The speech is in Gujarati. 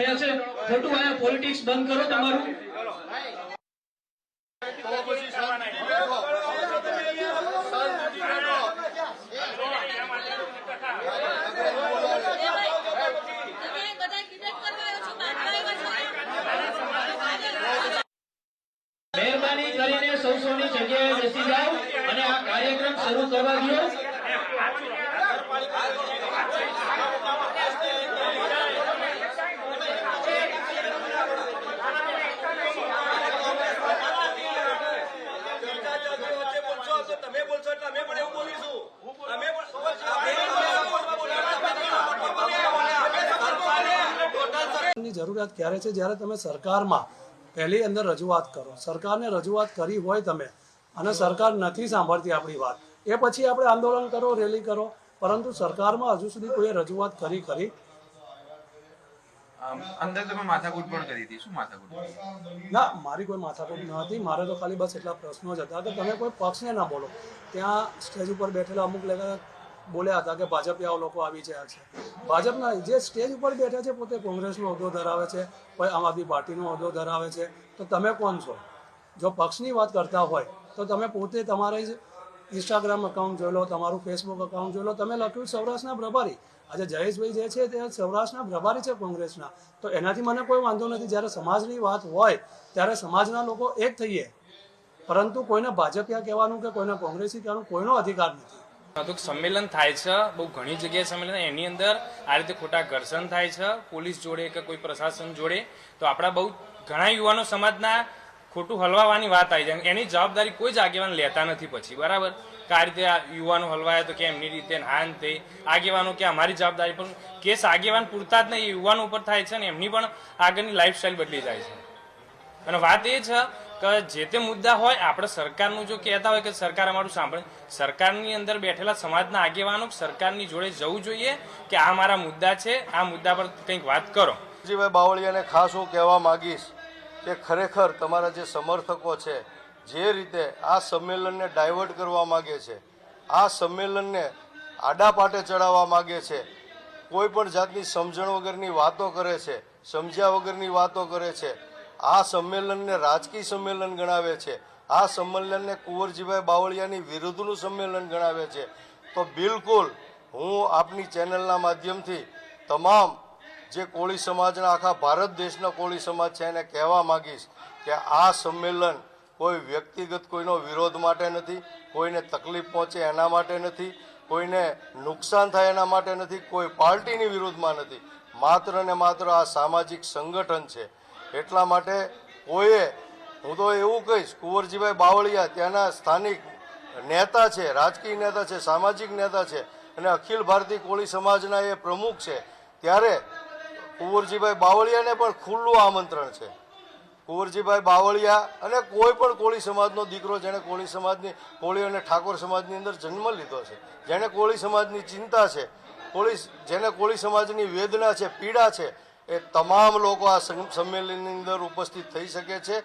રહ્યા છે। ખોટું આયા પોલિટિક્સ બંધ કરો તમારું। મહેરબાની કરીને સૌની જગ્યાએ બેસી જાઓ અને આ કાર્યક્રમ શરૂ કરવા દો। જરૂરિયાત ક્યારે છે જ્યારે તમે સરકારમાં પહેલી અંદર રજૂઆત કરો, સરકારને રજૂઆત કરી હોય તમે અને સરકાર નથી સાંભળતી આપણી વાત, એ પછી આપણે આંદોલન કરો, રેલી કરો, પરંતુ સરકારમાં હજુ સુધી કોઈએ રજૂઆત કરી ખરી? અંદર તમે માથાકૂટ પણ કરી હતી, શું માથાકૂટ? ના, મારી કોઈ માથાકૂટ ન હતી। મારે તો ખાલી બસ એટલા પ્રશ્નો જ હતા કે તમે કોઈ પક્ષને ના બોલો। ત્યાં સ્ટેજ ઉપર બેઠેલા અમુક લેખક બોલ્યા હતા કે ભાજપિયાઓ લોકો આવી ગયા છે। ભાજપના જે સ્ટેજ ઉપર બેઠા છે પોતે કોંગ્રેસનો હોદ્દો ધરાવે છે, કોઈ આમ આદમી પાર્ટીનો હોદ્દો ધરાવે છે, તો તમે કોણ છો? જો પક્ષની વાત કરતા હોય તો તમે પોતે તમારે જ ઇન્સ્ટાગ્રામ એકાઉન્ટ જોઈ લો, તમારું ફેસબુક એકાઉન્ટ જોઈ લો, તમે લખ્યું સૌરાષ્ટ્રના પ્રભારી। આજે જયેશભાઈ જે છે તે સૌરાષ્ટ્રના પ્રભારી છે કોંગ્રેસના, તો એનાથી મને કોઈ વાંધો નથી। જ્યારે સમાજની વાત હોય ત્યારે સમાજના લોકો એક થઈએ, પરંતુ કોઈને ભાજપિયા કહેવાનું કે કોઈને કોંગ્રેસી કહેવાનું કોઈનો અધિકાર નથી। સંમેલન થાય છે, બહુ ઘણી જગ્યાએ સંમેલન, એની અંદર આ રીતે ખોટા ઘર્ષણ થાય છે પોલીસ જોડે કે કોઈ પ્રશાસન જોડે, તો આપણા બહુ ઘણા યુવાનો સમાજના ખોટું હલવાવાની વાત આવી જાય, એની જવાબદારી કોઈ જ આગેવાન લેતા નથી પછી, બરાબર? કે આ રીતે આ યુવાનો હલવાયા તો કે એમની રીતે હાન થઈ, આગેવાનો કે અમારી જવાબદારી, પણ કેસ આગેવાન પૂરતા જ નહીં, યુવાનો ઉપર થાય છે ને એમની પણ આગળની લાઈફસ્ટાઈલ બદલી જાય છે। અને વાત એ છે કે જે તે મુદ્દા હોય, આપણે સરકારનું જો કહેતા હોય કે સરકાર અમારું સાંભળે, સરકારની અંદર બેઠેલા સમાજના આગેવાનો સરકારની જોડે જવું જોઈએ કે આ મારા મુદ્દા છે, આ મુદ્દા પર કંઈક વાત કરો। જીભાઈ બાવળિયાને ખાસ હું કહેવા માંગીશ કે ખરેખર તમારા જે સમર્થકો છે જે રીતે આ સંમેલનને ડાયવર્ટ કરવા માગે છે, આ સંમેલનને આડા પાટે ચડાવવા માગે છે, કોઈ પણ જાતની સમજણ વગરની વાતો કરે છે, સમજ્યા વગરની વાતો કરે છે, આ સંમેલનને રાજકીય સંમેલન ગણાવે છે, આ સંમેલનને કુંવરજીભાઈ બાવળિયાની વિરુદ્ધનું સંમેલન ગણાવે છે, તો બિલકુલ હું આપની ચેનલના માધ્યમથી તમામ જે કોળી સમાજના, આખા ભારત દેશના કોળી સમાજ છે એને કહેવા માંગીશ કે આ સંમેલન કોઈ વ્યક્તિગત કોઈનો વિરોધ માટે નથી, કોઈને તકલીફ પહોંચે એના માટે નથી, કોઈને નુકસાન થાય એના માટે નથી, કોઈ પાર્ટીની વિરુદ્ધમાં નથી, માત્ર ને માત્ર આ સામાજિક સંગઠન છે। એટલા માટે કોઈએ, હું તો એવું કહીશ, કુંવરજીભાઈ બાવળિયા ત્યાંના સ્થાનિક નેતા છે, રાજકીય નેતા છે, સામાજિક નેતા છે અને અખિલ ભારતીય કોળી સમાજના એ પ્રમુખ છે, ત્યારે કુંવરજીભાઈ બાવળિયાને પણ ખુલ્લું આમંત્રણ છે। કુંવરજીભાઈ બાવળિયા અને કોઈ પણ કોળી સમાજનો દીકરો જેણે કોળી સમાજની, કોળી અને ઠાકોર સમાજની અંદર જન્મ લીધો છે, જેને કોળી સમાજની ચિંતા છે, જેને કોળી સમાજની વેદના છે, પીડા છે, એ તમામ લોકો આ સંમેલનની અંદર ઉપસ્થિત થઈ શકે છે।